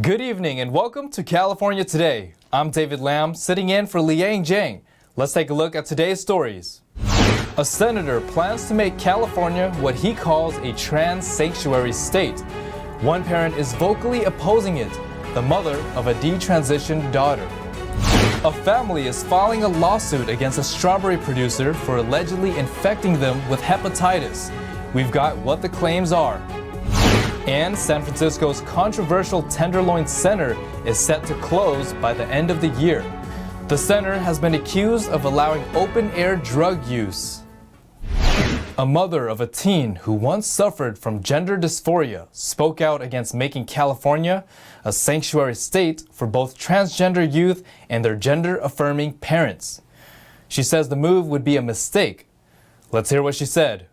Good evening and welcome to California Today. I'm David Lam, sitting in for Liang Jiang. Let's take a look at today's stories. A senator plans to make California what he calls a trans sanctuary state. One parent is vocally opposing it, the mother of a detransitioned daughter. A family is filing a lawsuit against a strawberry producer for allegedly infecting them with hepatitis. We've got what the claims are. And San Francisco's controversial Tenderloin Center is set to close by the end of the year. The center has been accused of allowing open-air drug use. A mother of a teen who once suffered from gender dysphoria spoke out against making California a sanctuary state for both transgender youth and their gender-affirming parents. She says the move would be a mistake. Let's hear what she said.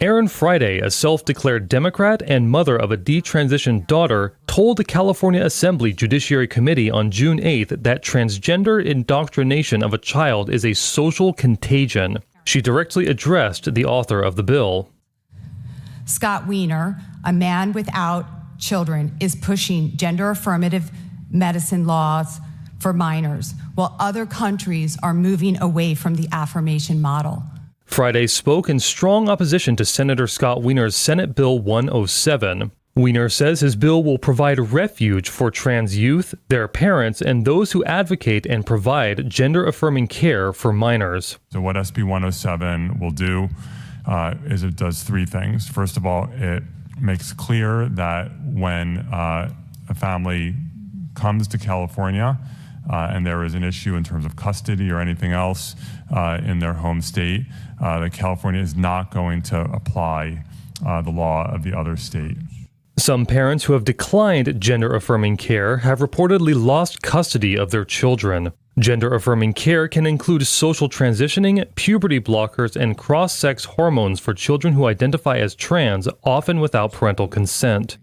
Erin Friday, a self-declared Democrat and mother of a detransitioned daughter, told the California Assembly Judiciary Committee on June 8th that transgender indoctrination of a child is a social contagion. She directly addressed the author of the bill. Scott Wiener, a man without children, is pushing gender-affirmative medicine laws for minors, while other countries are moving away from the affirmation model. Friday spoke in strong opposition to Senator Scott Wiener's Senate Bill 107. Wiener says his bill will provide refuge for trans youth, their parents, and those who advocate and provide gender-affirming care for minors. So what SB 107 will do is it does three things. First of all, it makes clear that when a family comes to California and there is an issue in terms of custody or anything else in their home state, that California is not going to apply the law of the other state. Some parents who have declined gender-affirming care have reportedly lost custody of their children. Gender-affirming care can include social transitioning, puberty blockers, and cross-sex hormones for children who identify as trans, often without parental consent.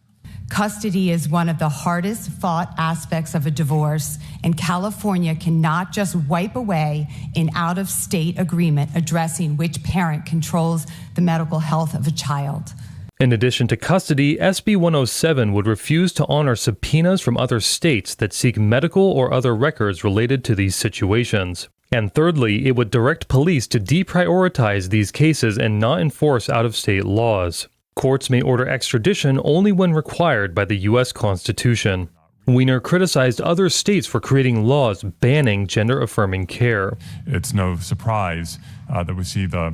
Custody is one of the hardest fought aspects of a divorce, and California cannot just wipe away an out-of-state agreement addressing which parent controls the medical health of a child. In addition to custody, SB 107 would refuse to honor subpoenas from other states that seek medical or other records related to these situations. And thirdly, it would direct police to deprioritize these cases and not enforce out-of-state laws. Courts may order extradition only when required by the U.S. Constitution. Wiener criticized other states for creating laws banning gender-affirming care. It's no surprise that we see the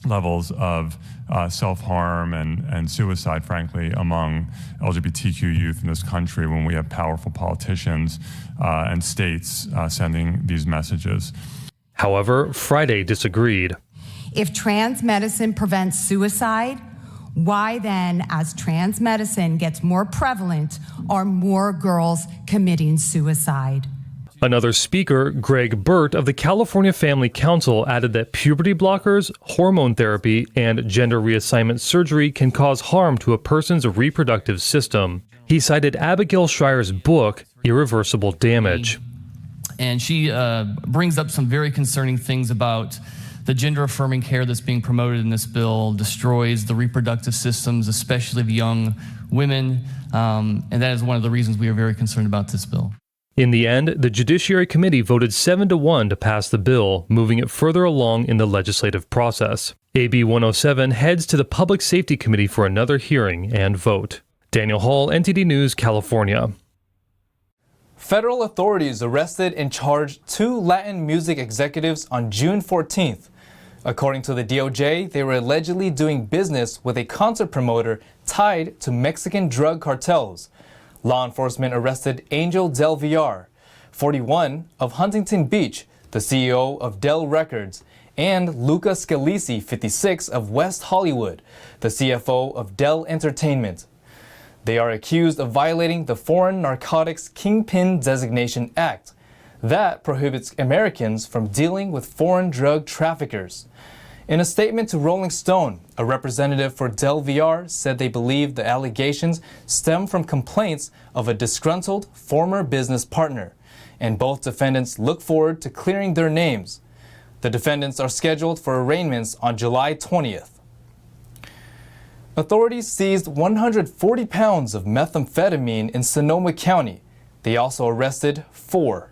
levels of self-harm and suicide, frankly, among LGBTQ youth in this country when we have powerful politicians and states sending these messages. However, Friday disagreed. If trans medicine prevents suicide, why then, as trans medicine gets more prevalent, are more girls committing suicide? Another speaker, Greg Burt of the California Family Council, added that puberty blockers, hormone therapy, and gender reassignment surgery can cause harm to a person's reproductive system. He cited Abigail Schreier's book, Irreversible Damage. And she brings up some very concerning things about the gender-affirming care that's being promoted in this bill destroys the reproductive systems, especially of young women, and that is one of the reasons we are very concerned about this bill. In the end, the Judiciary Committee voted 7-1 to pass the bill, moving it further along in the legislative process. AB 107 heads to the Public Safety Committee for another hearing and vote. Daniel Hall, NTD News, California. Federal authorities arrested and charged 2 Latin music executives on June 14th. According to the DOJ, they were allegedly doing business with a concert promoter tied to Mexican drug cartels. Law enforcement arrested Angel Del Villar, 41, of Huntington Beach, the CEO of Del Records, and Luca Scalisi, 56, of West Hollywood, the CFO of Del Entertainment. They are accused of violating the Foreign Narcotics Kingpin Designation Act. That prohibits Americans from dealing with foreign drug traffickers. In a statement to Rolling Stone, a representative for Del Villar said they believe the allegations stem from complaints of a disgruntled former business partner, and both defendants look forward to clearing their names. The defendants are scheduled for arraignments on July 20th. Authorities seized 140 pounds of methamphetamine in Sonoma County. They also arrested 4.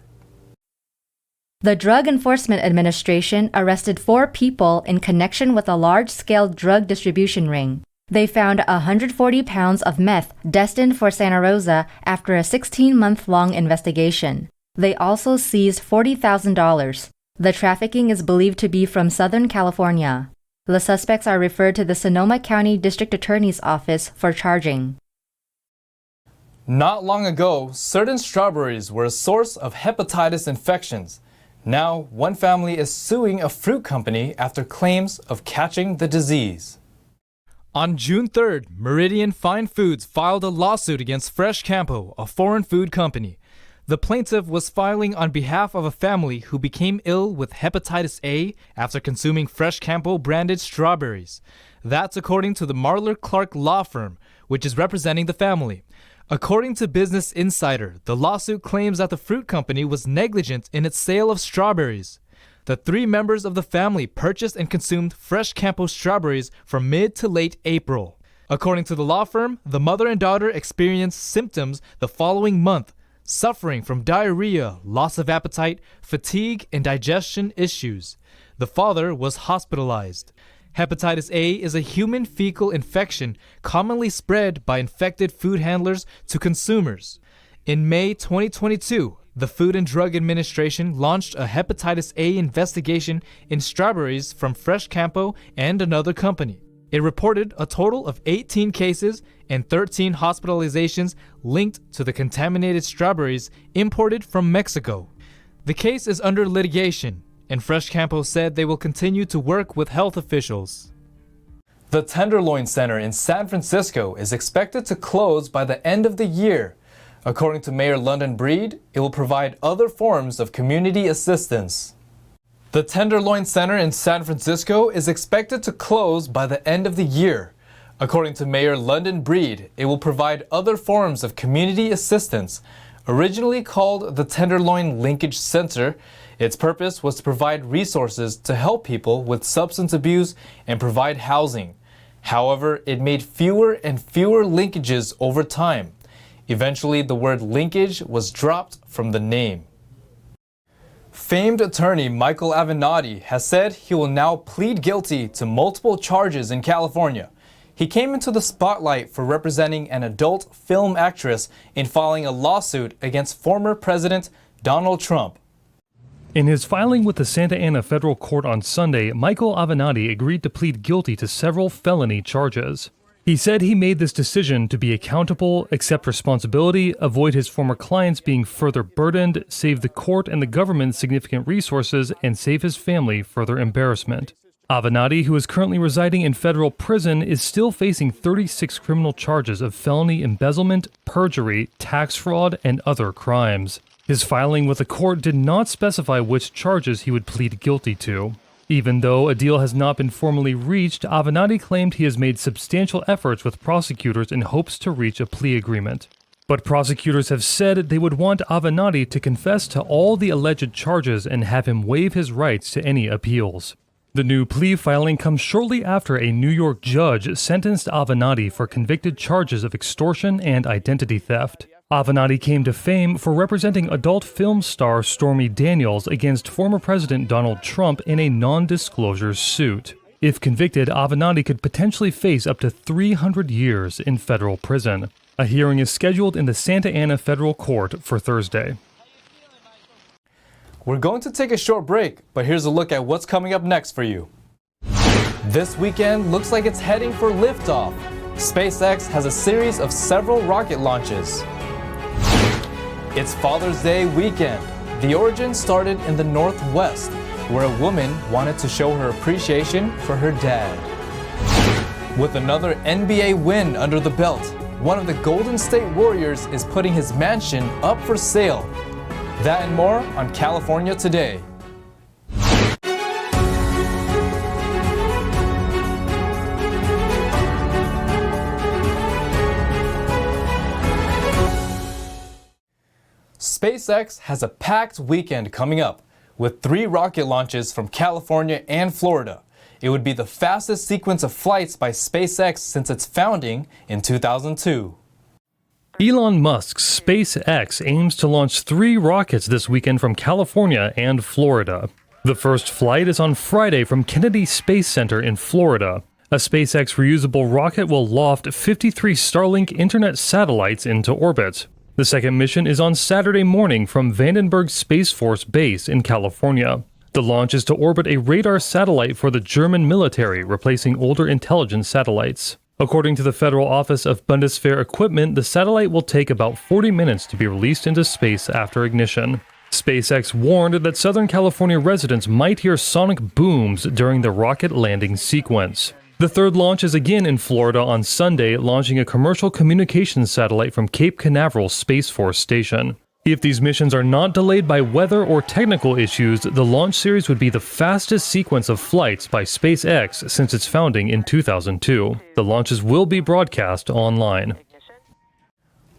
The Drug Enforcement Administration arrested 4 people in connection with a large-scale drug distribution ring. They found 140 pounds of meth destined for Santa Rosa after a 16-month-long investigation. They also seized $40,000. The trafficking is believed to be from Southern California. The suspects are referred to the Sonoma County District Attorney's Office for charging. Not long ago, certain strawberries were a source of hepatitis infections. Now, one family is suing a fruit company after claims of catching the disease. On June 3rd, Meridian Fine Foods filed a lawsuit against Fresh Campo, a foreign food company. The plaintiff was filing on behalf of a family who became ill with hepatitis A after consuming Fresh Campo branded strawberries. That's according to the Marler Clark law firm, which is representing the family. According to Business Insider, the lawsuit claims that the fruit company was negligent in its sale of strawberries. The 3 members of the family purchased and consumed Fresh Campo strawberries from mid to late April. According to the law firm, the mother and daughter experienced symptoms the following month, suffering from diarrhea, loss of appetite, fatigue, and digestion issues. The father was hospitalized. Hepatitis A is a human fecal infection commonly spread by infected food handlers to consumers. In May 2022, the Food and Drug Administration launched a hepatitis A investigation in strawberries from Fresh Campo and another company. It reported a total of 18 cases and 13 hospitalizations linked to the contaminated strawberries imported from Mexico. The case is under litigation, and Fresh Campo said they will continue to work with health officials. The Tenderloin Center in San Francisco is expected to close by the end of the year. According to Mayor London Breed, it will provide other forms of community assistance. The Tenderloin Center in San Francisco is expected to close by the end of the year. According to Mayor London Breed, it will provide other forms of community assistance. Originally called the Tenderloin Linkage Center, its purpose was to provide resources to help people with substance abuse and provide housing. However, it made fewer and fewer linkages over time. Eventually, the word linkage was dropped from the name. Famed attorney Michael Avenatti has said he will now plead guilty to multiple charges in California. He came into the spotlight for representing an adult film actress in filing a lawsuit against former President Donald Trump. In his filing with the Santa Ana Federal Court on Sunday, Michael Avenatti agreed to plead guilty to several felony charges. He said he made this decision to be accountable, accept responsibility, avoid his former clients being further burdened, save the court and the government significant resources, and save his family further embarrassment. Avenatti, who is currently residing in federal prison, is still facing 36 criminal charges of felony embezzlement, perjury, tax fraud, and other crimes. His filing with the court did not specify which charges he would plead guilty to. Even though a deal has not been formally reached, Avenatti claimed he has made substantial efforts with prosecutors in hopes to reach a plea agreement. But prosecutors have said they would want Avenatti to confess to all the alleged charges and have him waive his rights to any appeals. The new plea filing comes shortly after a New York judge sentenced Avenatti for convicted charges of extortion and identity theft. Avenatti came to fame for representing adult film star Stormy Daniels against former President Donald Trump in a non-disclosure suit. If convicted, Avenatti could potentially face up to 300 years in federal prison. A hearing is scheduled in the Santa Ana Federal Court for Thursday. We're going to take a short break, but here's a look at what's coming up next for you. This weekend looks like it's heading for liftoff. SpaceX has a series of several rocket launches. It's Father's Day weekend. The origin started in the Northwest, where a woman wanted to show her appreciation for her dad. With another NBA win under the belt, one of the Golden State Warriors is putting his mansion up for sale. That and more on California Today. SpaceX has a packed weekend coming up, with 3 rocket launches from California and Florida. It would be the fastest sequence of flights by SpaceX since its founding in 2002. Elon Musk's SpaceX aims to launch 3 rockets this weekend from California and Florida. The first flight is on Friday from Kennedy Space Center in Florida. A SpaceX reusable rocket will loft 53 Starlink internet satellites into orbit. The second mission is on Saturday morning from Vandenberg Space Force Base in California. The launch is to orbit a radar satellite for the German military, replacing older intelligence satellites. According to the Federal Office of Bundeswehr Equipment, the satellite will take about 40 minutes to be released into space after ignition. SpaceX warned that Southern California residents might hear sonic booms during the rocket landing sequence. The third launch is again in Florida on Sunday, launching a commercial communications satellite from Cape Canaveral Space Force Station. If these missions are not delayed by weather or technical issues, the launch series would be the fastest sequence of flights by SpaceX since its founding in 2002. The launches will be broadcast online.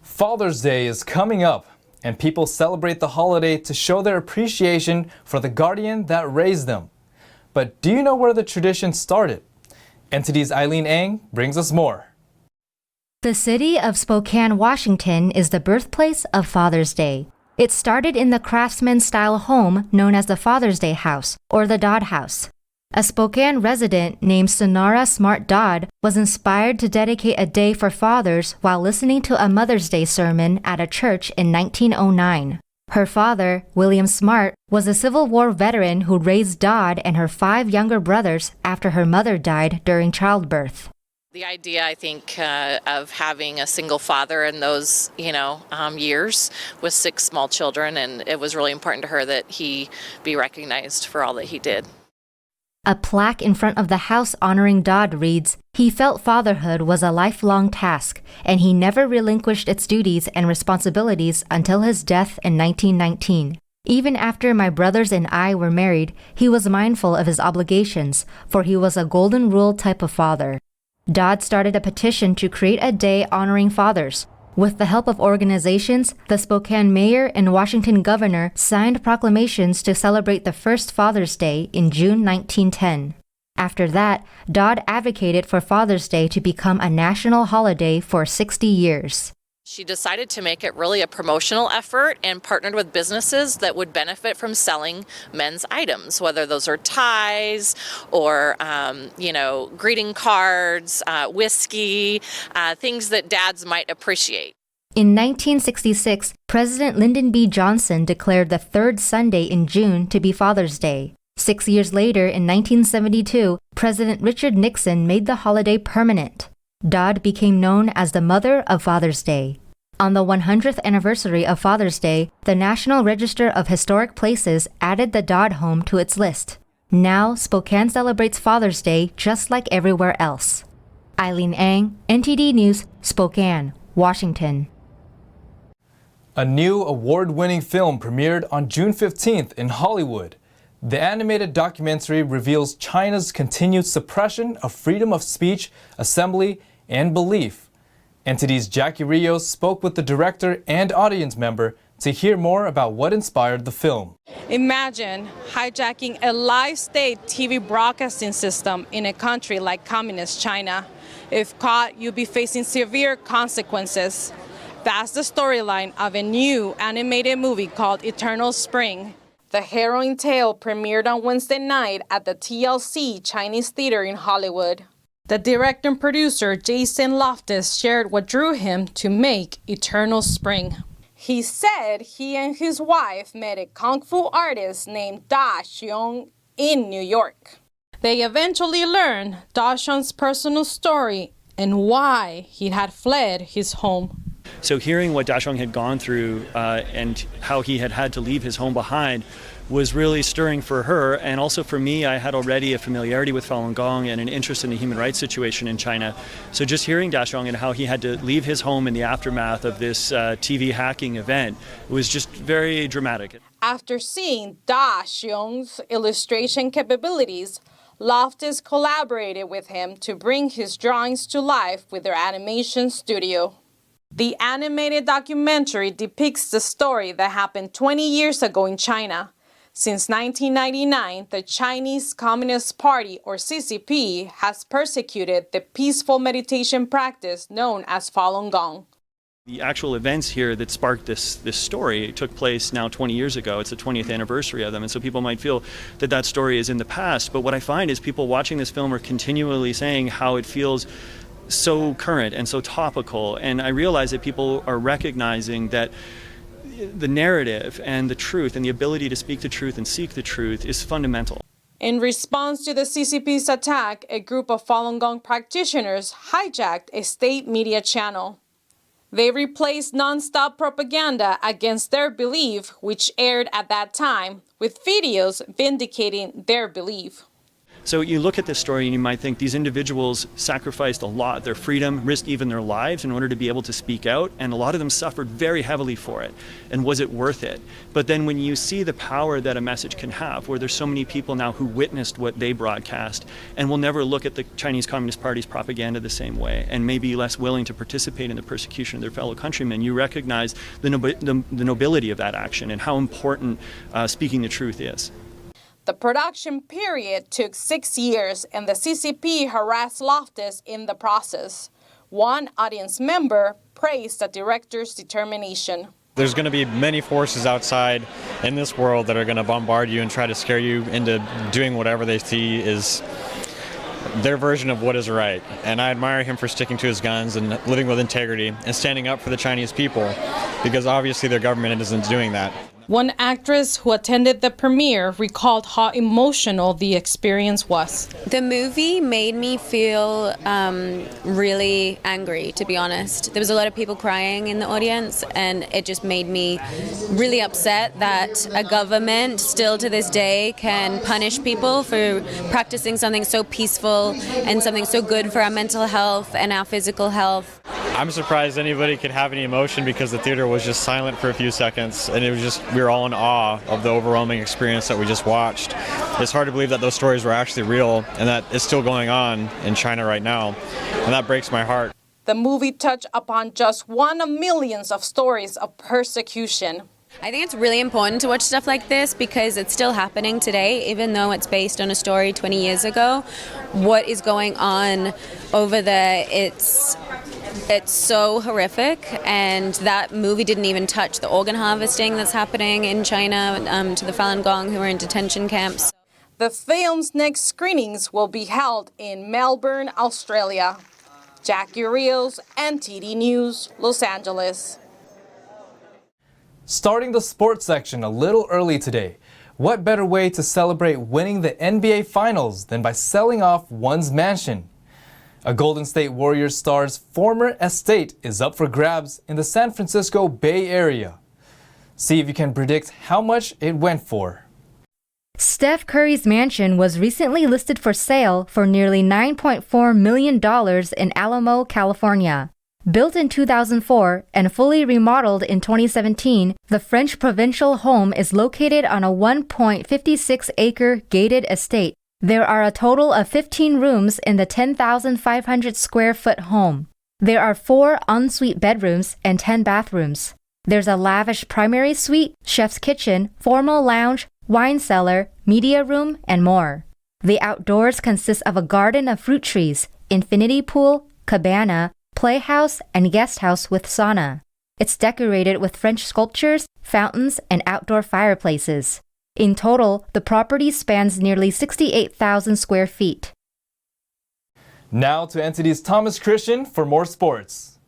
Father's Day is coming up, and people celebrate the holiday to show their appreciation for the guardian that raised them. But do you know where the tradition started? NTD's Eileen Ang brings us more. The city of Spokane, Washington is the birthplace of Father's Day. It started in the craftsman-style home known as the Father's Day House, or the Dodd House. A Spokane resident named Sonora Smart Dodd was inspired to dedicate a day for fathers while listening to a Mother's Day sermon at a church in 1909. Her father, William Smart, was a Civil War veteran who raised Dodd and her 5 younger brothers after her mother died during childbirth. The idea, I think, of having a single father in those, years with 6 small children, and it was really important to her that he be recognized for all that he did. A plaque in front of the house honoring Dodd reads, "He felt fatherhood was a lifelong task, and he never relinquished its duties and responsibilities until his death in 1919. Even after my brothers and I were married, he was mindful of his obligations, for he was a golden rule type of father." Dodd started a petition to create a day honoring fathers. With the help of organizations, the Spokane mayor and Washington governor signed proclamations to celebrate the first Father's Day in June 1910. After that, Dodd advocated for Father's Day to become a national holiday for 60 years. She decided to make it really a promotional effort and partnered with businesses that would benefit from selling men's items, whether those are ties or, greeting cards, whiskey, things that dads might appreciate. In 1966, President Lyndon B. Johnson declared the third Sunday in June to be Father's Day. 6 years later, in 1972, President Richard Nixon made the holiday permanent. Dodd became known as the Mother of Father's Day. On the 100th anniversary of Father's Day, the National Register of Historic Places added the Dodd home to its list. Now, Spokane celebrates Father's Day just like everywhere else. Eileen Ang, NTD News, Spokane, Washington. A new award-winning film premiered on June 15th in Hollywood. The animated documentary reveals China's continued suppression of freedom of speech, assembly, and belief. NTD's Jackie Rios spoke with the director and audience member to hear more about what inspired the film. Imagine hijacking a live state TV broadcasting system in a country like communist China. If caught, you'll be facing severe consequences. That's the storyline of a new animated movie called Eternal Spring. The harrowing tale premiered on Wednesday night at the TLC Chinese Theater in Hollywood. The director and producer Jason Loftus shared what drew him to make Eternal Spring. He said he and his wife met a kung fu artist named Da Xiong in New York. They eventually learned Da Xiong's personal story and why he had fled his home. So hearing what Da Xiong had gone through and how he had to leave his home behind was really stirring for her, and also for me. I had already a familiarity with Falun Gong and an interest in the human rights situation in China. So just hearing Da Xiong and how he had to leave his home in the aftermath of this TV hacking event was just very dramatic. After seeing Da Xiong's illustration capabilities, Loftus collaborated with him to bring his drawings to life with their animation studio. The animated documentary depicts the story that happened 20 years ago in China. Since 1999, the Chinese Communist Party, or CCP, has persecuted the peaceful meditation practice known as Falun Gong. The actual events here that sparked this story took place now 20 years ago. It's the 20th anniversary of them, and so people might feel that that story is in the past. But what I find is people watching this film are continually saying how it feels so current and so topical, and I realize that people are recognizing that the narrative and the truth and the ability to speak the truth and seek the truth is fundamental. In response to the CCP's attack, a group of Falun Gong practitioners hijacked a state media channel. They replaced nonstop propaganda against their belief, which aired at that time, with videos vindicating their belief. So you look at this story and you might think these individuals sacrificed a lot, their freedom, risked even their lives in order to be able to speak out, and a lot of them suffered very heavily for it. And was it worth it? But then when you see the power that a message can have, where there's so many people now who witnessed what they broadcast and will never look at the Chinese Communist Party's propaganda the same way and may be less willing to participate in the persecution of their fellow countrymen, you recognize the nobility of that action and how important speaking the truth is. The production period took 6 years, and the CCP harassed Loftus in the process. One audience member praised the director's determination. There's going to be many forces outside in this world that are going to bombard you and try to scare you into doing whatever they see is their version of what is right. And I admire him for sticking to his guns and living with integrity and standing up for the Chinese people, because obviously their government isn't doing that. One actress who attended the premiere recalled how emotional the experience was. The movie made me feel really angry, to be honest. There was a lot of people crying in the audience, and it just made me really upset that a government still to this day can punish people for practicing something so peaceful and something so good for our mental health and our physical health. I'm surprised anybody could have any emotion because the theater was just silent for a few seconds, and it was just, we were all in awe of the overwhelming experience that we just watched. It's hard to believe that those stories were actually real and that it's still going on in China right now, and that breaks my heart. The movie touched upon just one of millions of stories of persecution. I think it's really important to watch stuff like this because it's still happening today, even though it's based on a story 20 years ago. What is going on over there, it's so horrific, and that movie didn't even touch the organ harvesting that's happening in China to the Falun Gong who are in detention camps. The film's next screenings will be held in Melbourne, Australia. Jackie Rios, NTD News, Los Angeles. Starting the sports section a little early today. What better way to celebrate winning the NBA Finals than by selling off one's mansion? A Golden State Warriors star's former estate is up for grabs in the San Francisco Bay Area. See if you can predict how much it went for. Steph Curry's mansion was recently listed for sale for nearly $9.4 million in Alamo, California. Built in 2004 and fully remodeled in 2017, the French provincial home is located on a 1.56-acre gated estate. There are a total of 15 rooms in the 10,500 square foot home. There are 4 ensuite bedrooms and 10 bathrooms. There's a lavish primary suite, chef's kitchen, formal lounge, wine cellar, media room, and more. The outdoors consist of a garden of fruit trees, infinity pool, cabana, playhouse, and guest house with sauna. It's decorated with French sculptures, fountains, and outdoor fireplaces. In total, the property spans nearly 68,000 square feet. Now to NTD's Thomas Christian for more sports.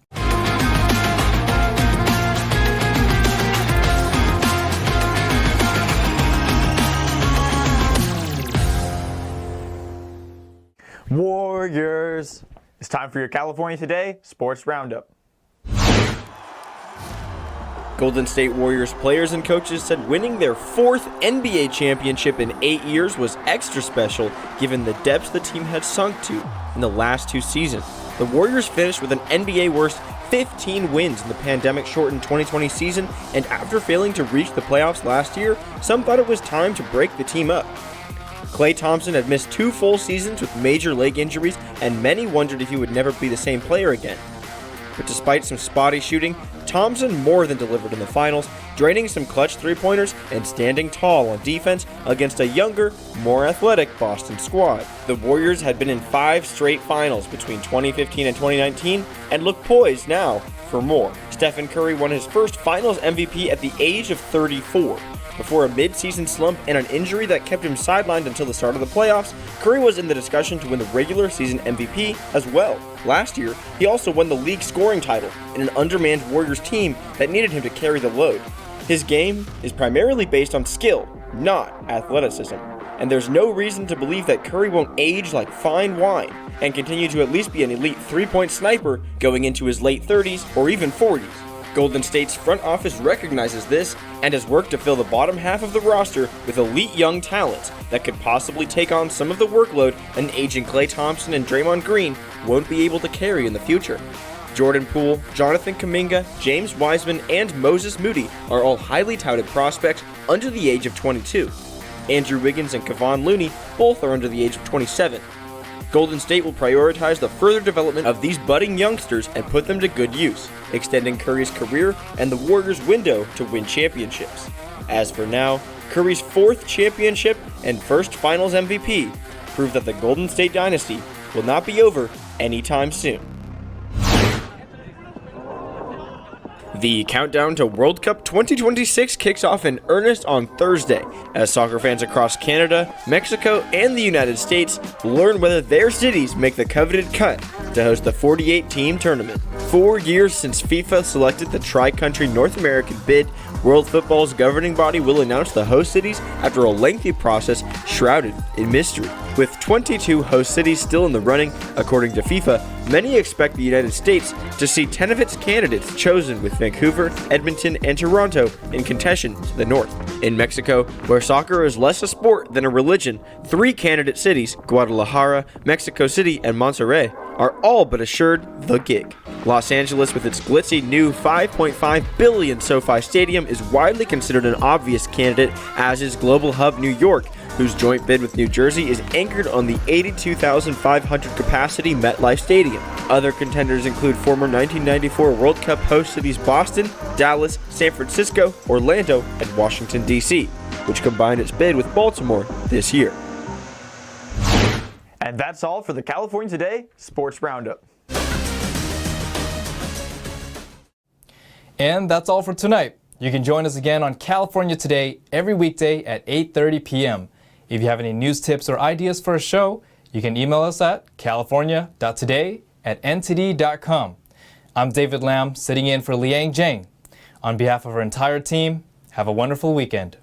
Warriors! It's time for your California Today Sports Roundup. Golden State Warriors players and coaches said winning their 4th NBA championship in 8 years was extra special given the depths the team had sunk to in the last 2 seasons. The Warriors finished with an NBA worst 15 wins in the pandemic-shortened 2020 season, and after failing to reach the playoffs last year, some thought it was time to break the team up. Klay Thompson had missed 2 full seasons with major leg injuries, and many wondered if he would never be the same player again. But despite some spotty shooting, Thompson more than delivered in the finals, draining some clutch three-pointers and standing tall on defense against a younger, more athletic Boston squad. The Warriors had been in 5 straight finals between 2015 and 2019 and look poised now for more. Stephen Curry won his first finals MVP at the age of 34. Before a mid-season slump and an injury that kept him sidelined until the start of the playoffs, Curry was in the discussion to win the regular season MVP as well. Last year, he also won the league scoring title in an undermanned Warriors team that needed him to carry the load. His game is primarily based on skill, not athleticism, and there's no reason to believe that Curry won't age like fine wine and continue to at least be an elite three-point sniper going into his late 30s or even 40s. Golden State's front office recognizes this and has worked to fill the bottom half of the roster with elite young talent that could possibly take on some of the workload an aging Klay Thompson and Draymond Green won't be able to carry in the future. Jordan Poole, Jonathan Kuminga, James Wiseman, and Moses Moody are all highly touted prospects under the age of 22. Andrew Wiggins and Kevon Looney both are under the age of 27. Golden State will prioritize the further development of these budding youngsters and put them to good use, extending Curry's career and the Warriors' window to win championships. As for now, Curry's 4th championship and first finals MVP prove that the Golden State dynasty will not be over anytime soon. The countdown to World Cup 2026 kicks off in earnest on Thursday, as soccer fans across Canada, Mexico, and the United States learn whether their cities make the coveted cut to host the 48-team tournament. 4 years since FIFA selected the tri-country North American bid, World Football's governing body will announce the host cities after a lengthy process shrouded in mystery. With 22 host cities still in the running, according to FIFA, many expect the United States to see 10 of its candidates chosen, with Vancouver, Edmonton, and Toronto in contention to the north. In Mexico, where soccer is less a sport than a religion, 3 candidate cities, Guadalajara, Mexico City, and Monterrey, are all but assured the gig. Los Angeles, with its glitzy new $5.5 billion SoFi Stadium, is widely considered an obvious candidate, as is global hub New York, whose joint bid with New Jersey is anchored on the 82,500 capacity MetLife Stadium. Other contenders include former 1994 World Cup host cities Boston, Dallas, San Francisco, Orlando, and Washington, D.C., which combined its bid with Baltimore this year. And that's all for the California Today Sports Roundup. And that's all for tonight. You can join us again on California Today every weekday at 8:30 p.m. If you have any news tips or ideas for a show, you can email us at california.today@ntd.com. I'm David Lamb, sitting in for Liang Jiang. On behalf of our entire team, have a wonderful weekend.